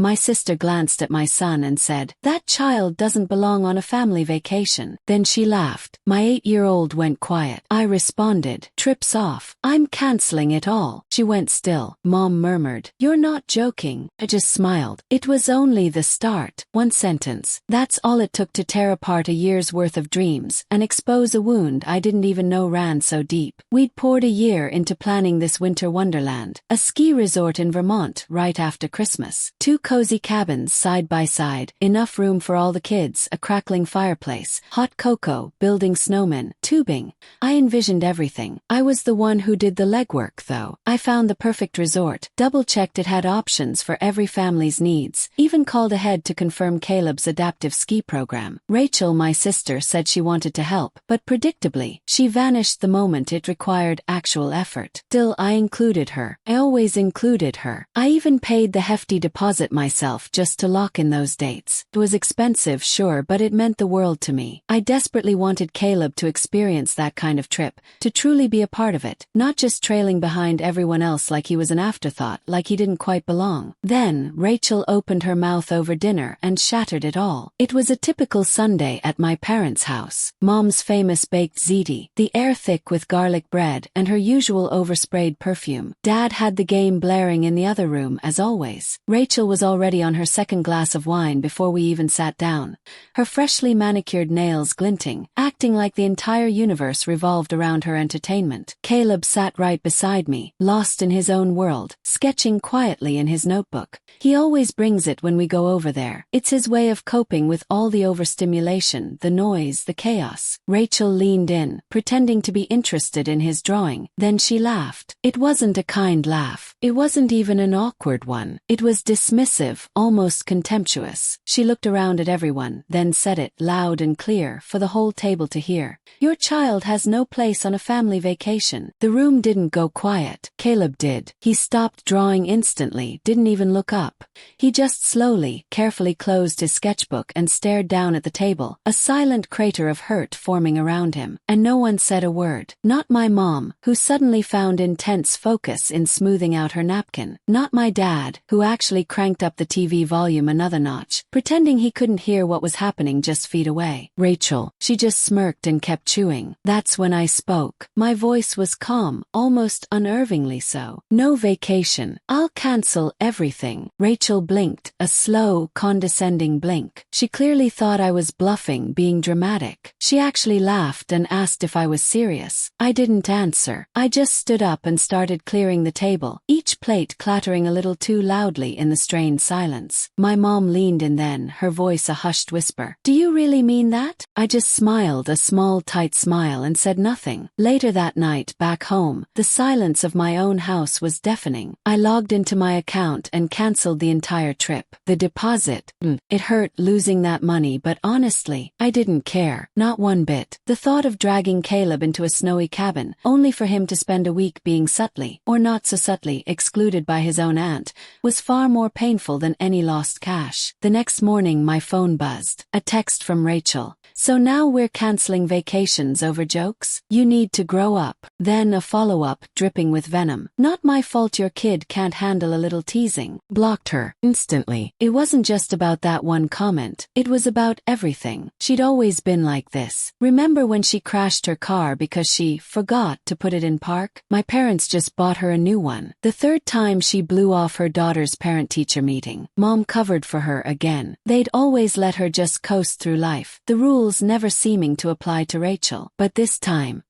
My sister glanced at my son and said, "That child doesn't belong on a family vacation." Then she laughed. My 8-year-old went quiet. I responded, "Trip's off. I'm canceling it all." She went still. Mom murmured, "You're not joking." I just smiled. It was only the start. One sentence. That's all it took to tear apart a year's worth of dreams and expose a wound I didn't even know ran so deep. We'd poured a year into planning this winter wonderland, a ski resort in Vermont right after Christmas. 2 cozy cabins side by side, enough room for all the kids, a crackling fireplace, hot cocoa, building snowmen, tubing. I envisioned everything. I was the one who did the legwork though. I found the perfect resort, double-checked it had options for every family's needs, even called ahead to confirm Caleb's adaptive ski program. Rachel, my sister, said she wanted to help, but predictably, she vanished the moment it required actual effort. Still, I included her. I always included her. I even paid the hefty deposit myself just to lock in those dates. It was expensive, sure, but it meant the world to me. I desperately wanted Caleb to experience that kind of trip, to truly be a part of it, not just trailing behind everyone else like he was an afterthought, like he didn't quite belong. Then, Rachel opened her mouth over dinner and shattered it all. It was a typical Sunday at my parents' house. Mom's famous baked ziti, the air thick with garlic bread, and her usual oversprayed perfume. Dad had the game blaring in the other room as always. Rachel was already on her second glass of wine before we even sat down, her freshly manicured nails glinting, acting like the entire universe revolved around her entertainment. Caleb sat right beside me, lost in his own world, sketching quietly in his notebook. He always brings it when we go over there. It's his way of coping with all the overstimulation, the noise, the chaos. Rachel leaned in, pretending to be interested in his drawing. Then she laughed. It wasn't a kind laugh. It wasn't even an awkward one. It was dismissive, almost contemptuous. She looked around at everyone, then said it, loud and clear, for the whole table to hear. "Your child has no place on a family vacation." The room didn't go quiet. Caleb did. He stopped drawing instantly, didn't even look up. He just slowly, carefully closed his sketchbook and stared down at the table, a silent crater of hurt forming around him. And no one said a word. Not my mom, who suddenly found intense focus in smoothing out her napkin. Not my dad, who actually cranked up the TV volume another notch, pretending he couldn't hear what was happening just feet away. Rachel. She just smirked and kept chewing. That's when I spoke. My voice was calm, almost unnervingly so. "No vacation. I'll cancel everything." Rachel blinked, a slow, condescending blink. She clearly thought I was bluffing, being dramatic. She actually laughed and asked if I was serious. I didn't answer. I just stood up and started clearing the table, each plate clattering a little too loudly in the strained silence. My mom leaned in then, her voice a hushed whisper. "Do you really mean that?" I just smiled, a small, tight smile, and said nothing. Later that night, back home, the silence of my own house was deafening. I logged into my account and canceled the entire trip. The deposit. It hurt losing that money, but honestly, I didn't care. Not one bit. The thought of dragging Caleb into a snowy cabin, only for him to spend a week being subtly, or not so subtly, excluded by his own aunt, was far more painful than any lost cash. The next morning my phone buzzed. A text from Rachel. "So now we're canceling vacations over jokes? You need to grow up." Then a follow-up, dripping with venom. "Not my fault your kid can't handle a little teasing." Blocked her. Instantly. It wasn't just about that one comment. It was about everything. She'd always been like this. Remember when she crashed her car because she forgot to put it in park? My parents just bought her a new one. The third time she blew off her daughter's parent-teacher meeting, Mom covered for her again. They'd always let her just coast through life, the rules never seeming to apply to Rachel. But this time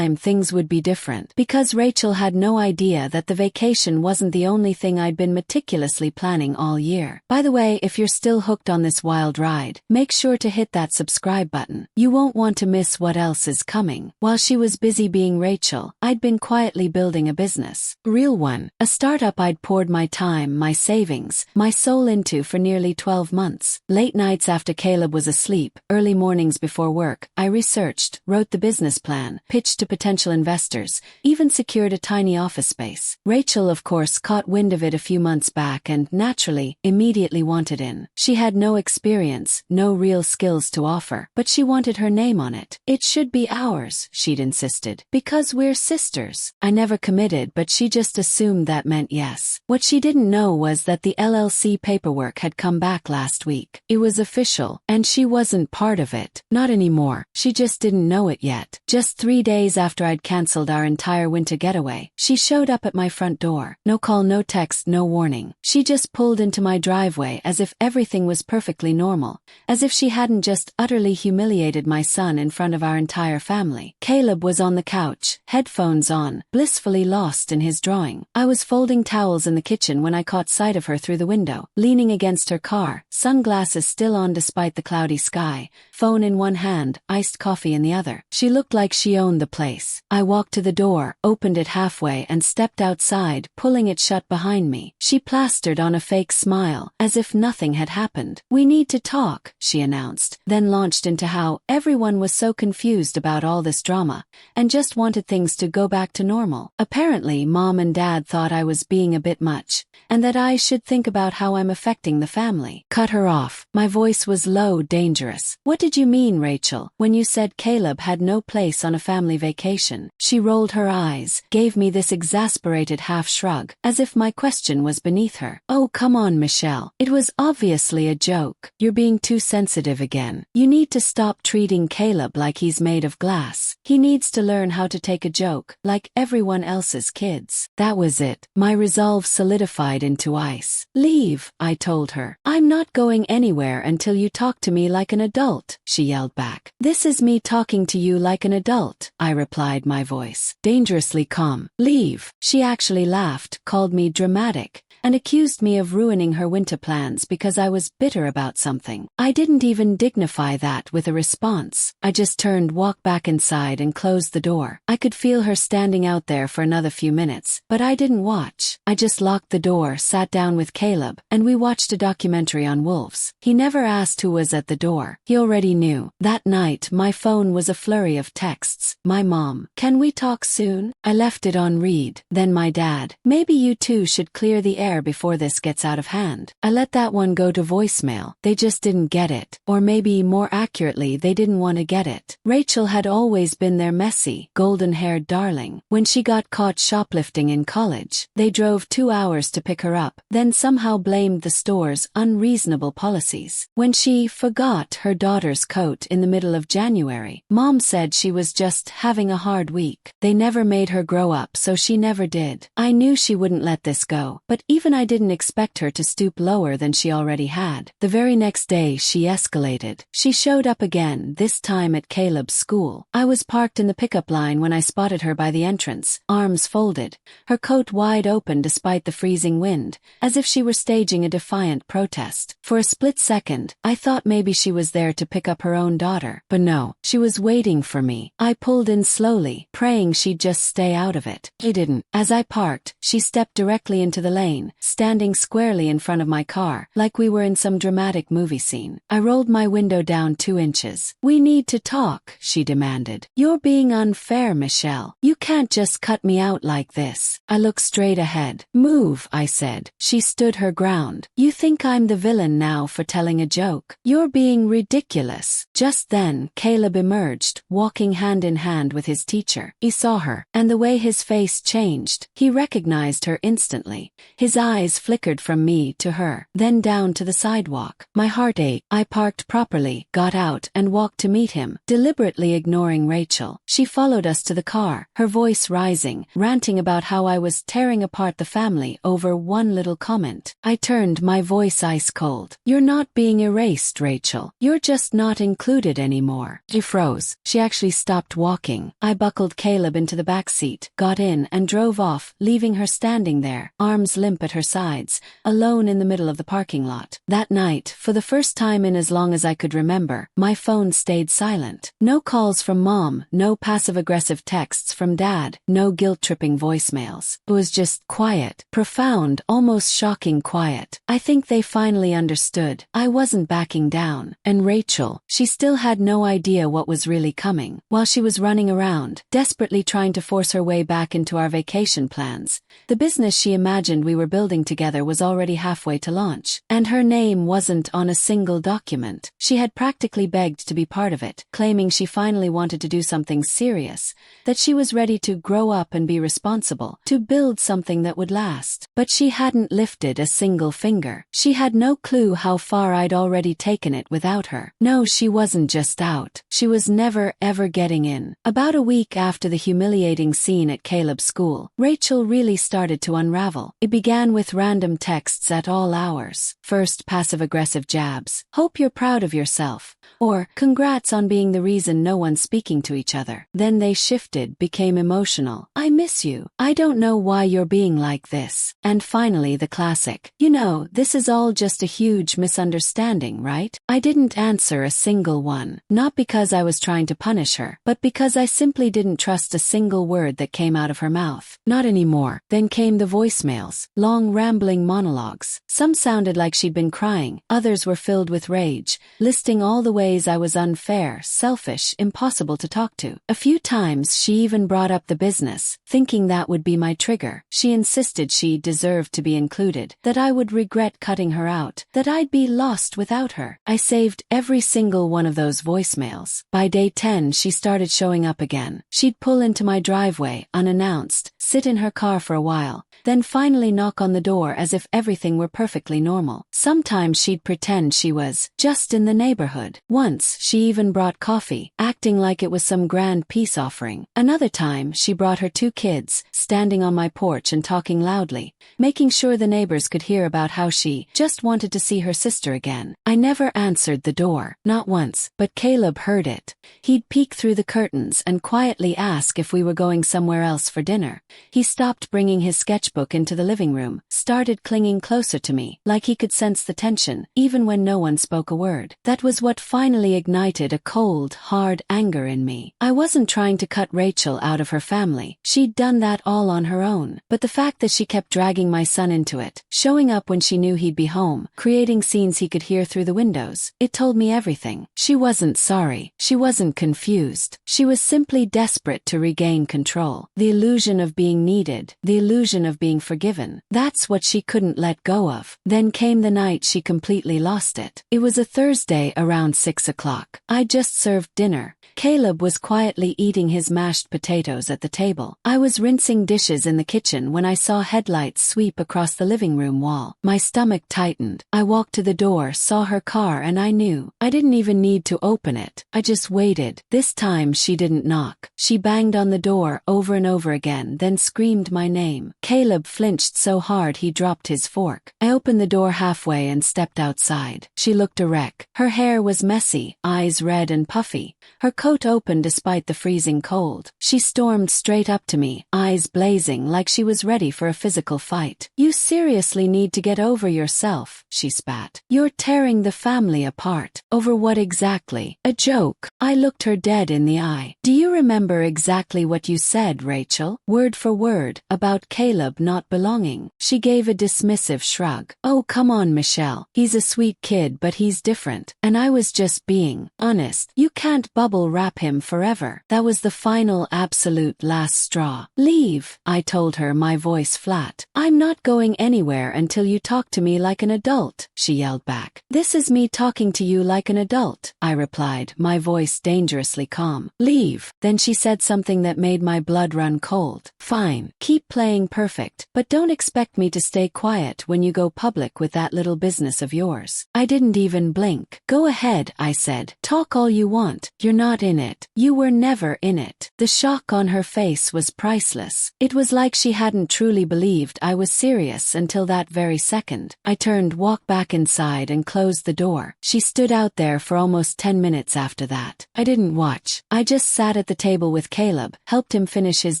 things would be different. Because Rachel had no idea that the vacation wasn't the only thing I'd been meticulously planning all year. By the way, if you're still hooked on this wild ride, make sure to hit that subscribe button. You won't want to miss what else is coming. While she was busy being Rachel, I'd been quietly building a business. Real one. A startup I'd poured my time, my savings, my soul into for nearly 12 months. Late nights after Caleb was asleep, early mornings before work, I researched, wrote the business plan, pitched to potential investors, even secured a tiny office space. Rachel, of course, caught wind of it a few months back and, naturally, immediately wanted in. She had no experience, no real skills to offer, but she wanted her name on it. It should be ours, she'd insisted. Because we're sisters. I never committed, but she just assumed that meant yes. What she didn't know was that the LLC paperwork had come back last week. It was official, and she wasn't part of it. Not anymore. She just didn't know it yet. Just 3 days after I'd cancelled our entire winter getaway, she showed up at my front door. No call, no text, no warning. She just pulled into my driveway as if everything was perfectly normal, as if she hadn't just utterly humiliated my son in front of our entire family. Caleb was on the couch, headphones on, blissfully lost in his drawing. I was folding towels in the kitchen when I caught sight of her through the window, leaning against her car, sunglasses still on despite the cloudy sky, phone in one hand, iced coffee in the other. She looked like she owned the place. I walked to the door, opened it halfway and stepped outside, pulling it shut behind me. She plastered on a fake smile, as if nothing had happened. "We need to talk," she announced, then launched into how everyone was so confused about all this drama, and just wanted things to go back to normal. Apparently, Mom and Dad thought I was being a bit much, and that I should think about how I'm affecting the family. Cut her off. My voice was low, dangerous. "What did you mean, Rachel, when you said Caleb had no place on a family vacation?" She rolled her eyes, gave me this exasperated half-shrug, as if my question was beneath her. "Oh, come on, Michelle. It was obviously a joke. You're being too sensitive again. You need to stop treating Caleb like he's made of glass. He needs to learn how to take a joke, like everyone else's kids." That was it. My resolve solidified into ice. "Leave," I told her. "I'm not going anywhere until you talk to me like an adult," she yelled back. "This is me talking to you like an adult," I replied, my voice dangerously calm. "Leave." She actually laughed, called me dramatic, and accused me of ruining her winter plans because I was bitter about something. I didn't even dignify that with a response. I just turned, walked back inside and closed the door. I could feel her standing out there for another few minutes, but I didn't watch. I just locked the door, sat down with Caleb, and we watched a documentary on wolves. He never asked who was at the door. He already knew. That night, my phone was a flurry of texts. My mom, "Can we talk soon?" I left it on read. Then my dad, "Maybe you two should clear the air before this gets out of hand." I let that one go to voicemail. They just didn't get it. Or maybe, more accurately, they didn't want to get it. Rachel had always been their messy, golden-haired darling. When she got caught shoplifting in college, they drove 2 hours to pick her up, then somehow blamed the store's unreasonable policies. When she forgot her daughter's coat in the middle of January, Mom said she was just having a hard week. They never made her grow up, so she never did. I knew she wouldn't let this go, but even I didn't expect her to stoop lower than she already had. The very next day she escalated. She showed up again, this time at Caleb's school. I was parked in the pickup line when I spotted her by the entrance, arms folded, her coat wide open despite the freezing wind, as if she were staging a defiant protest. For a split second, I thought maybe she was there to pick up her own daughter. But no, she was waiting for me. I pulled in slowly, praying she'd just stay out of it. She didn't. As I parked, she stepped directly into the lane, standing squarely in front of my car, like we were in some dramatic movie scene. I rolled my window down 2 inches. "We need to talk," she demanded. "You're being unfair, Michelle. You can't just cut me out like this." I looked straight ahead. "Move," I said. She stood her ground. "You think I'm the villain now for telling a joke? You're being ridiculous." Just then, Caleb emerged, walking hand in hand with his teacher. He saw her, and the way his face changed. He recognized her instantly. His eyes flickered from me to her, then down to the sidewalk. My heart ached. I parked properly, got out, and walked to meet him, deliberately ignoring Rachel. She followed us to the car, her voice rising, ranting about how I was tearing apart the family over one little comment. I turned, my voice ice cold. "You're not being erased, Rachel. You're just not included anymore." She froze. She actually stopped walking. I buckled Caleb into the back seat, got in, and drove off, leaving her standing there, arms limp at her sides, alone in the middle of the parking lot. That night, for the first time in as long as I could remember, my phone stayed silent. No calls from Mom, no passive-aggressive texts from Dad, no guilt-tripping voicemails. It was just quiet, profound, almost shocking quiet. I think they finally understood. I wasn't backing down. And Rachel, she still had no idea what was really coming. While she was running around, desperately trying to force her way back into our vacation plans, the business she imagined we were building together was already halfway to launch. And her name wasn't on a single document. She had practically begged to be part of it, claiming she finally wanted to do something serious, that she was ready to grow up and be responsible, to build something that would last. But she hadn't lifted a single finger. She had no clue how far I'd already taken it without her. No, she wasn't just out. She was never ever getting in. About a week after the humiliating scene at Caleb's school, Rachel really started to unravel. It began with random texts at all hours. First, passive-aggressive jabs. Hope you're proud of yourself. Or, congrats on being the reason no one's speaking to each other. Then they shifted, became emotional. I miss you. I don't know why you're being like this. And finally the classic. You know, this is all just a huge misunderstanding, right? I didn't answer a single one. Not because I was trying to punish her, but because I simply didn't trust a single word that came out of her mouth. Not anymore. Then came the voicemails. Long rambling monologues. Some sounded like she'd been crying. Others were filled with rage, listing all the ways I was unfair, selfish, impossible to talk to. A few times she even brought up the business, thinking that would be my trigger. She insisted she deserved to be included, that I would regret cutting her out, that I'd be lost without her. I saved every single one of those voicemails. By day 10 she started showing up again. She'd pull into my driveway, unannounced, sit in her car for a while, then finally knock on the door as if everything were perfectly normal. Sometimes she'd pretend she was just in the neighborhood. Once, she even brought coffee, acting like it was some grand peace offering. Another time, she brought her 2 kids, standing on my porch and talking loudly, making sure the neighbors could hear about how she just wanted to see her sister again. I never answered the door, not once, but Caleb heard it. He'd peek through the curtains and quietly ask if we were going somewhere else for dinner. He stopped bringing his sketchbook into the living room, started clinging closer to me, like he could sense the tension, even when no one spoke a word. That was what finally ignited a cold, hard anger in me. I wasn't trying to cut Rachel out of her family. She'd done that all on her own. But the fact that she kept dragging my son into it, showing up when she knew he'd be home, creating scenes he could hear through the windows, it told me everything. She wasn't sorry. She wasn't confused. She was simply desperate to regain control. The illusion of being needed, the illusion of being forgiven. That's what she couldn't let go of. Then came the night she completely lost it. It was a Thursday around 6 o'clock. I just served dinner. Caleb was quietly eating his mashed potatoes at the table. I was rinsing dishes in the kitchen when I saw headlights sweep across the living room wall. My stomach tightened. I walked to the door, saw her car, and I knew. I didn't even need to open it. I just waited. This time she didn't knock. She banged on the door over and over again, then screamed my name. Caleb flinched so hard he dropped his fork. I opened the door halfway and stepped outside. She looked a wreck. Her hair was messy, eyes red and puffy. Her coat open despite the freezing cold. She stormed straight up to me, eyes blazing like she was ready for a physical fight. "You seriously need to get over yourself," she spat. "You're tearing the family apart. Over what exactly? A joke?" I looked her dead in the eye. "Do you remember exactly what you said, Rachel? Word for word, about Caleb not belonging?" She gave a dismissive shrug. "Oh, come on, Michelle. He's a sweet kid, but he's different. And I was just being honest. You can't bubble wrap him forever." That was the final, absolute last straw. "Leave," I told her, my voice flat. "I'm not going anywhere until you talk to me like an adult," she yelled back. "This is me talking to you like an adult," I replied, my voice dangerously calm. "Leave." Then she said something that made my blood run cold. "Fine. Keep playing perfect, but don't expect me to stay quiet when you go public with that little business of yours. I didn't even blink. Go ahead, I said. Talk all you want. You're not in it. You were never in it. The shock on her face was priceless. It was like she hadn't truly believed I was serious until that very second. I turned, walked back inside and closed the door. She stood out there for almost 10 minutes after that. I didn't watch. I just sat at the table with Caleb, helped him finish his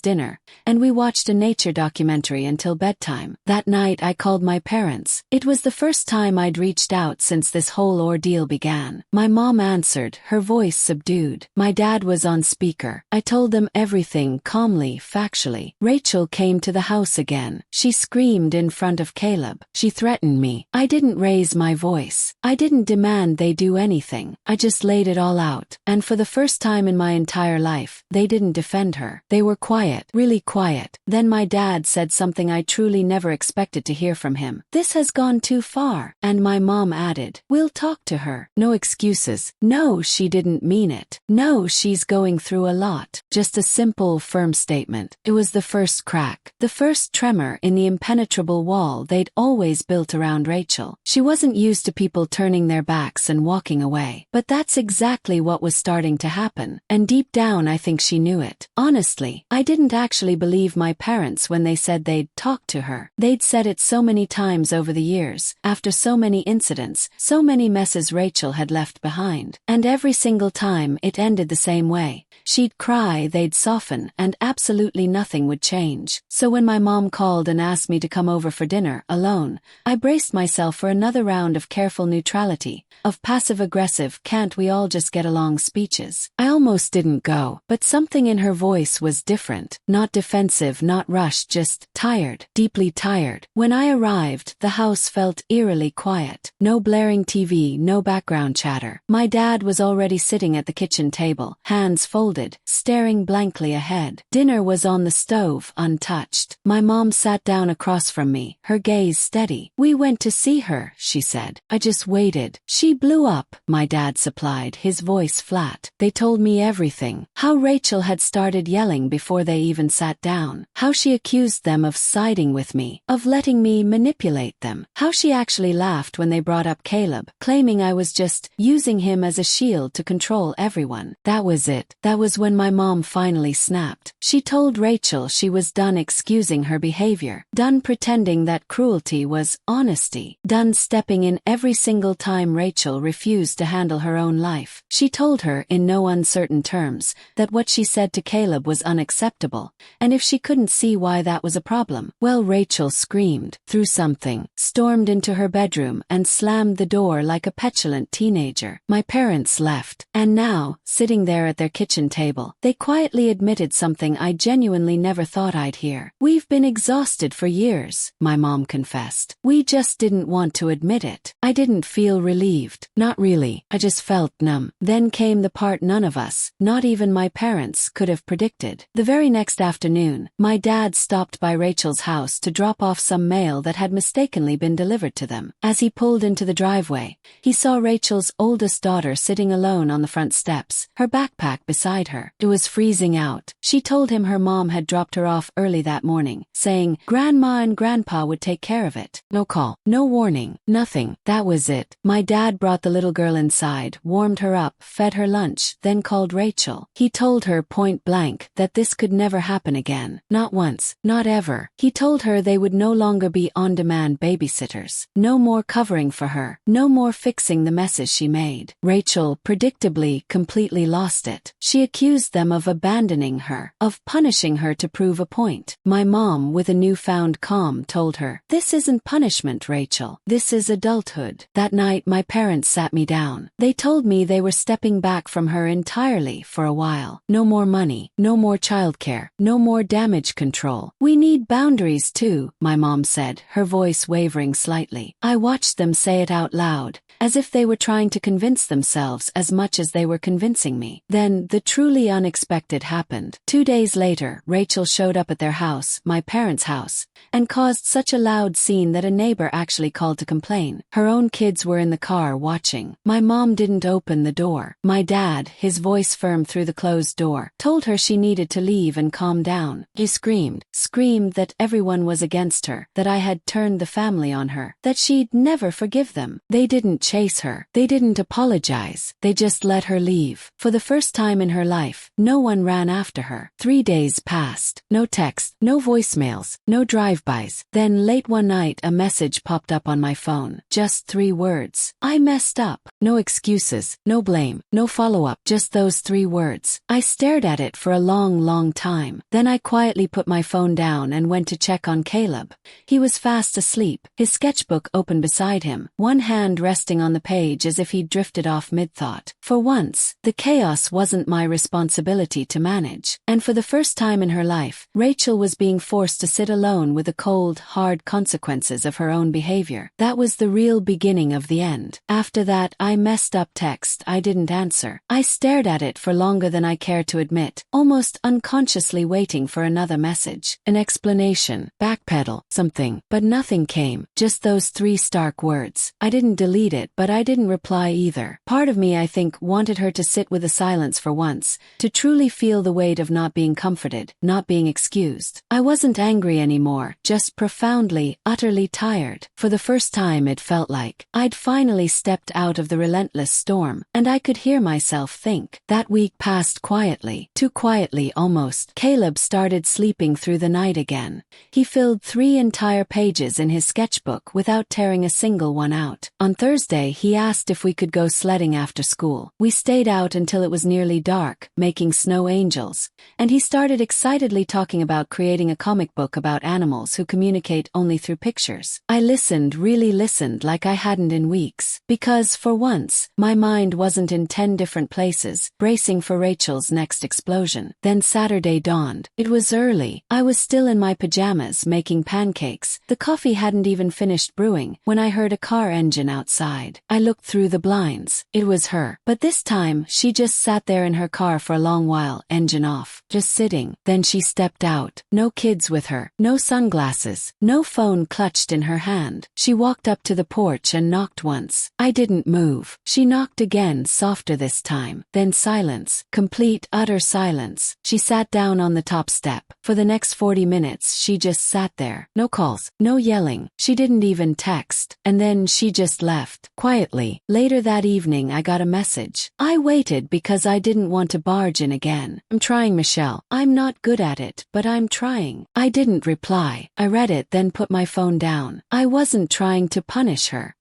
dinner, and we watched a nature documentary until bedtime. That night I called my parents. It was the first time I'd reached out since this whole ordeal began. My mom answered, her voice subdued. My dad was on speaker. I told them everything calmly, factually. Rachel came to the house again. She screamed in front of Caleb. She threatened me. I didn't raise my voice. I didn't demand they do anything. I just laid it all out. And for the first time in my entire life, they didn't defend her. They were quiet, really quiet. Then my dad said something I truly never expected to hear from him. This has gone too far. And my mom added, we'll talk to her. No excuses. No, she didn't mean it. No, she's going through a lot. Just a simple, firm statement. It was the first crack, the first tremor in the impenetrable wall they'd always built around Rachel. She wasn't used to people turning their backs and walking away. But that's exactly what was starting to happen. And deep down I think she knew it. Honestly, I didn't actually believe my parents when they said they'd talk to her. They'd said it so many times over the years, after so many incidents, so many messes Rachel had left behind. And every single time it ended the same way. She'd cry, they'd soften, and absolutely nothing would change. So when my mom called and asked me to come over for dinner, alone, I braced myself for another round of careful neutrality, of passive-aggressive can't we all just get along speeches. I almost didn't go, but something in her voice was different. Not defensive, not rushed, just tired, deeply tired. When I arrived, the house felt eerily quiet. No blaring TV, no background chatter. My dad was already sitting at the kitchen table, hands folded, staring blankly ahead. Dinner was on the stove, untouched. My mom sat down across from me, her gaze steady. We went to see her, she said. I just waited. She blew up, my dad supplied, his voice flat. They told me everything. How Rachel had started yelling before they even sat down. How she accused them of siding with me, of letting me manipulate them. How she actually laughed when they brought up Caleb, claiming I was just using him as a shield to control everyone. That was it. That was when my mom finally snapped. She told Rachel she was done excusing her behavior, done pretending that cruelty was honesty, done stepping in every single time Rachel refused to handle her own life. She told her, in no uncertain terms, that what she said to Caleb was unacceptable, and if she couldn't see why that was a problem, well, Rachel screamed, threw something, stormed into her bedroom and slammed the door like a petulant teenager. My parents left, and now, sitting there at their kitchen table, they quietly admitted something I genuinely never thought I'd hear. We've been exhausted for years, my mom confessed. We just didn't want to admit it. I didn't feel relieved. Not really. I just felt numb. Then came the part none of us, not even my parents, could have predicted. The very next afternoon, my dad stopped by Rachel's house to drop off some mail that had mistakenly been delivered to them. As he pulled into the driveway, he saw Rachel's oldest daughter sitting alone on the front steps, her backpack beside her. It was freezing out. She told him her mom had dropped her off early that morning, saying Grandma and Grandpa would take care of it. No call, no warning, nothing. That was it. My dad brought the little girl inside, warmed her up, fed her lunch, then called Rachel. He told her point blank that this could never happen again. Not once, not ever. He told her they would no longer be on-demand babysitters. No more covering for her. No more fixing the messes she made. Rachel, predictably, completely lost it. She accused them of abandoning her, of punishing her to prove a point. My mom, with a newfound calm, told her, "This isn't punishment, Rachel. This is adulthood." That night my parents sat me down. They told me they were stepping back from her entirely for a while. No more money, no more childcare, no more damage control. We need boundaries too, my mom said, her voice wavering slightly. I watched them say it out loud, as if they were trying to convince themselves as much as they were convincing me. Then, the truly unexpected happened. 2 days later, Rachel showed up at their house, my parents' house, and caused such a loud scene that a neighbor actually called to complain. Her own kids were in the car watching. My mom didn't open the door. My dad, his voice firm through the closed door, told her she needed to leave and calm down. He screamed that everyone was against her, that I had turned the family on her, that she'd never forgive them. They didn't chase her. They didn't apologize. They just let her leave. For the first time in her life, no one ran after her. 3 days passed. No text, no voicemails, no drive-bys. Then late one night a message popped up on my phone. Just 3 words. I messed up. No excuses, no blame, no follow-up, just those 3 words. I stared at it for a long time. Then I quietly put my phone down and went to check on Caleb. He was fast asleep, his sketchbook open beside him, one hand resting on the page as if he'd drifted off mid-thought. For once, the chaos wasn't my responsibility to manage. And for the first time in her life, Rachel was being forced to sit alone with the cold, hard consequences of her own behavior. That was the real beginning of the end. After that, I messed up text I didn't answer. I stared at it for longer than I cared to admit, almost unconsciously waiting for another message, an explanation, backpedal, something. But nothing came, just those 3 stark words. I didn't delete it, but I didn't reply either. Part of me, I think, wanted her to sit with the silence for once, to truly feel the weight of not being comforted, not being excused. I wasn't angry anymore, just profoundly, utterly tired. For the first time it felt like I'd finally stepped out of the relentless storm, and I could hear myself think. That week passed quietly, too quietly almost. Caleb started sleeping through the night again. He filled 3 entire pages in his sketchbook without tearing a single one out. On Thursday he asked if we could go sledding after school. We stayed out until it was nearly dark, making snow angels, and he started excitedly talking about creating a comic book about animals who communicate only through pictures. I listened, really listened like I hadn't in weeks, because, for once, my mind wasn't in 10 different places, bracing for Rachel's next explosion. Then Saturday dawned. It was early. I was still in my pajamas making pancakes. The coffee hadn't even finished brewing when I heard a car engine outside. I looked through the blinds. It was her. But this time, she just sat there in her car for a long while, engine off, just sitting. Then she stepped out. No kids with her, no sunglasses, no phone clutched in her hand. She walked up to the porch and knocked once. I didn't move. She knocked again, softer this time. Then silence. Complete, utter silence. She sat down on the top step. For the next 40 minutes she just sat there. No calls, no yelling. She didn't even text. And then she just left, quietly. Later that evening I got a message. I waited because I didn't want to barge in again. I'm trying, Michelle. I'm not good at it, but I'm trying. I didn't reply. I read it, then put my phone down. I wasn't trying to punish her.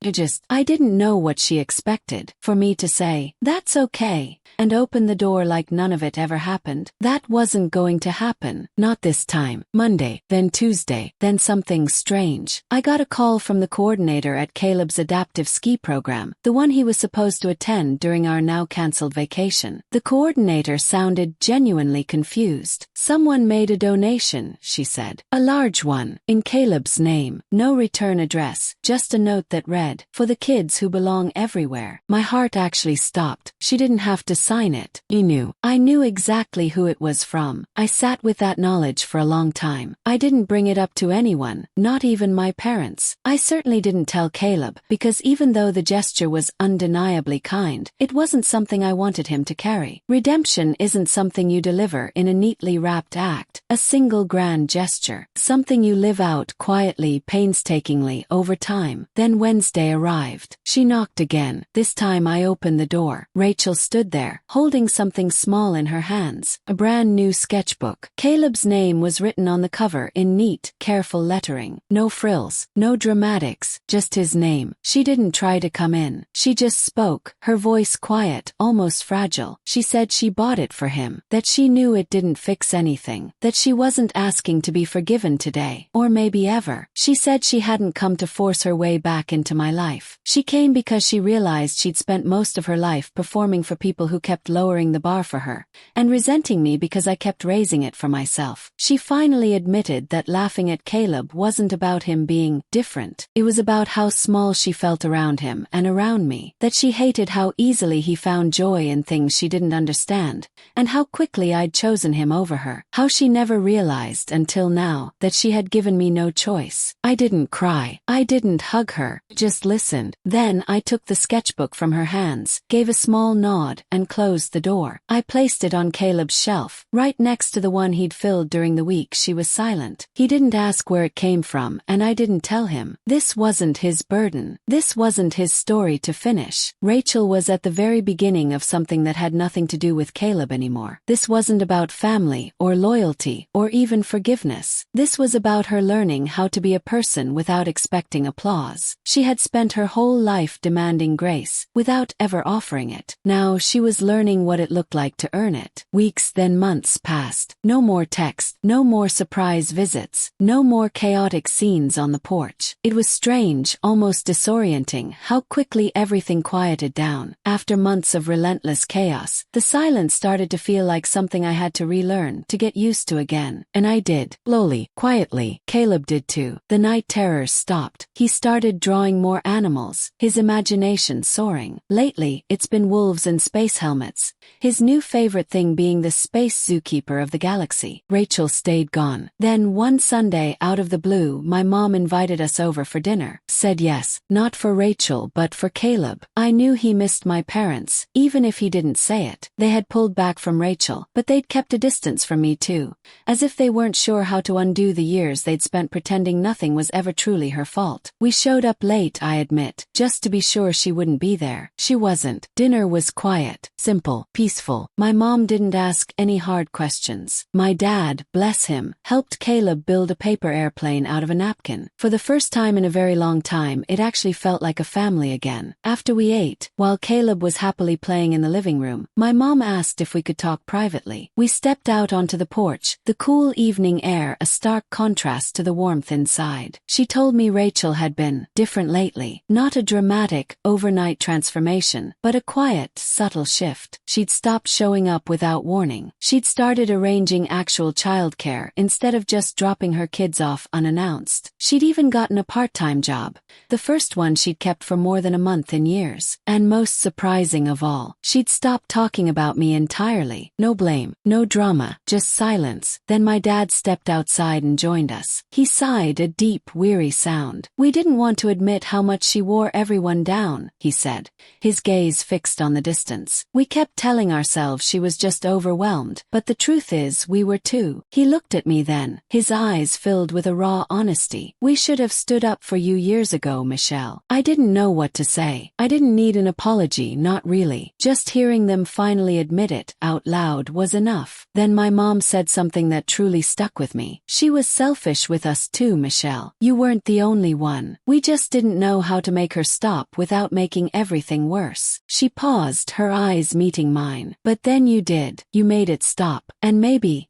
I didn't know what she expected. For me to say, that's okay, and open the door like none of it ever happened. That wasn't going to happen. Not this time. Monday, then Tuesday, then something strange. I got a call from the coordinator at Caleb's adaptive ski program, the one he was supposed to attend during our now cancelled vacation. The coordinator sounded genuinely confused. Someone made a donation, she said. A large one, in Caleb's name. No return address, just a note that read, for the kids who belong everywhere. My heart actually stopped. She didn't have to sign it. He knew. I knew exactly who it was from. I sat with that knowledge for a long time. I didn't bring it up to anyone, not even my parents. I certainly didn't tell Caleb, because even though the gesture was undeniably kind, it wasn't something I wanted him to carry. Redemption isn't something you deliver in a neatly wrapped act, a single grand gesture, something you live out quietly, painstakingly, over time. Then Wednesday arrived. She knocked again. This time I opened the door. Rachel stood there, holding something small in her hands, a brand new sketchbook. Caleb's name was written on the cover in neat, careful lettering. No frills, no dramatics, just his name. She didn't try to come in. She just spoke, her voice quiet, almost fragile. She said she bought it for him, that she knew it didn't fix anything, that that she wasn't asking to be forgiven today, or maybe ever. She said she hadn't come to force her way back into my life. She came because she realized she'd spent most of her life performing for people who kept lowering the bar for her, and resenting me because I kept raising it for myself. She finally admitted that laughing at Caleb wasn't about him being different. It was about how small she felt around him and around me, that she hated how easily he found joy in things she didn't understand, and how quickly I'd chosen him over her. How she never realized until now that she had given me no choice. I didn't cry. I didn't hug her, just listened. Then I took the sketchbook from her hands, gave a small nod, and closed the door. I placed it on Caleb's shelf, right next to the one he'd filled during the week she was silent. He didn't ask where it came from, and I didn't tell him. This wasn't his burden. This wasn't his story to finish. Rachel was at the very beginning of something that had nothing to do with Caleb anymore. This wasn't about family, or loyalty, or even forgiveness. This was about her learning how to be a person without expecting applause. She had spent her whole life demanding grace, without ever offering it. Now she was learning what it looked like to earn it. Weeks, then months passed. No more text, no more surprise visits, no more chaotic scenes on the porch. It was strange, almost disorienting, how quickly everything quieted down. After months of relentless chaos, the silence started to feel like something I had to relearn, to get used to again. And I did. Slowly, quietly. Caleb did too. The night terrors stopped. He started drawing more animals, his imagination soaring. Lately, it's been wolves and space helmets, his new favorite thing being the space zookeeper of the galaxy. Rachel stayed gone. Then one Sunday, out of the blue, my mom invited us over for dinner. Said yes, not for Rachel but for Caleb. I knew he missed my parents, even if he didn't say it. They had pulled back from Rachel, but they'd kept a distance from me too, as if they weren't sure how to undo the years they'd spent pretending nothing was ever truly her fault. We showed up late, I admit, just to be sure she wouldn't be there. She wasn't. Dinner was quiet, simple, peaceful. My mom didn't ask any hard questions. My dad, bless him, helped Caleb build a paper airplane out of a napkin. For the first time in a very long time, it actually felt like a family again. After we ate, while Caleb was happily playing in the living room, my mom asked if we could talk privately. We stepped out onto the porch, the cool evening air a stark contrast to the warmth inside. She told me Rachel had been different lately. Not a dramatic, overnight transformation, but a quiet, subtle shift. She'd stopped showing up without warning. She'd started arranging actual childcare instead of just dropping her kids off unannounced. She'd even gotten a part-time job, the first one she'd kept for more than a month in years. And most surprising of all, she'd stopped talking about me entirely. No blame, no drama, just silence. Then my dad stepped outside and joined us. He sighed a deep, weary sound. We didn't want to admit how much she wore everyone down, he said, his gaze fixed on the distance. We kept telling ourselves she was just overwhelmed, but the truth is we were too. He looked at me then, his eyes filled with a raw honesty. We should have stood up for you years ago, Michelle. I didn't know what to say. I didn't need an apology, not really. Just hearing them finally admit it out loud was enough. Then my mom said something that truly stuck with me. She was selfish with us too, Michelle. You weren't the only one. We just didn't know how to make her stop without making everything worse. She paused, her eyes meeting mine. But then you did. You made it stop. And maybe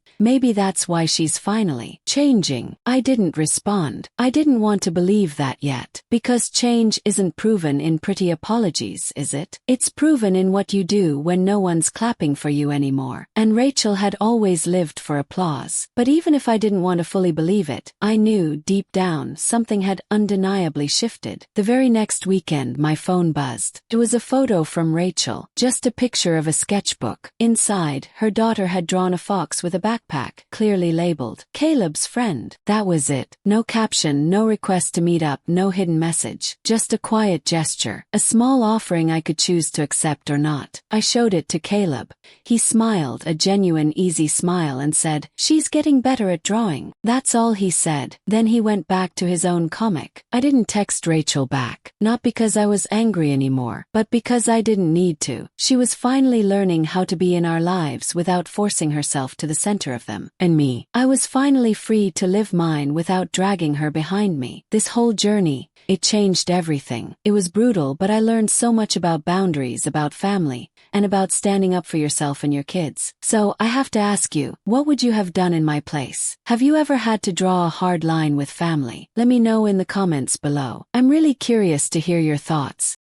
that's why she's finally changing. I didn't respond. I didn't want to believe that yet. Because change isn't proven in pretty apologies, is it? It's proven in what you do when no one's clapping for you anymore. And Rachel had always lived for applause. But even if I didn't want to fully believe it, I knew deep down something had undeniably shifted. The very next weekend my phone buzzed. It was a photo from Rachel, just a picture of a sketchbook. Inside, her daughter had drawn a fox with a backpack, clearly labeled, Caleb's friend. That was it. No caption, no request to meet up, no hidden message. Just a quiet gesture, a small offering I could choose to accept or not. I showed it to Caleb. He smiled, a genuine, easy smile, and said, "She's getting better at drawing." That's all he said. Then he went back to his own comic. I didn't text Rachel back, not because I was angry anymore, but because I didn't need to. She was finally learning how to be in our lives without forcing herself to the center of them. And me. I was finally free to live mine without dragging her behind me. This whole journey, it changed everything. It was brutal, but I learned so much about boundaries, about family, and about standing up for yourself and your kids. So, I have to ask you, what would you have done in my place? Have you ever had to draw a hard line with family? Let me know in the comments below. I'm really curious to hear your thoughts.